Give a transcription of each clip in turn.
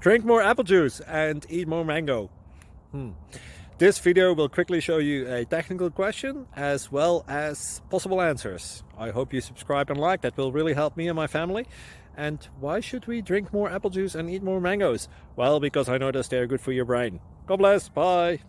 Drink more apple juice and eat more mango. This video will quickly show you a technical question as well as possible answers. I hope you subscribe and like, that will really help me and my family. And why should we drink more apple juice and eat more mangoes? Well, because I noticed they're good for your brain. God bless, bye!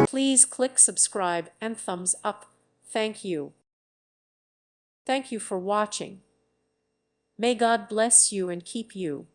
Please click subscribe and thumbs up. Thank you. Thank you for watching. May God bless you and keep you.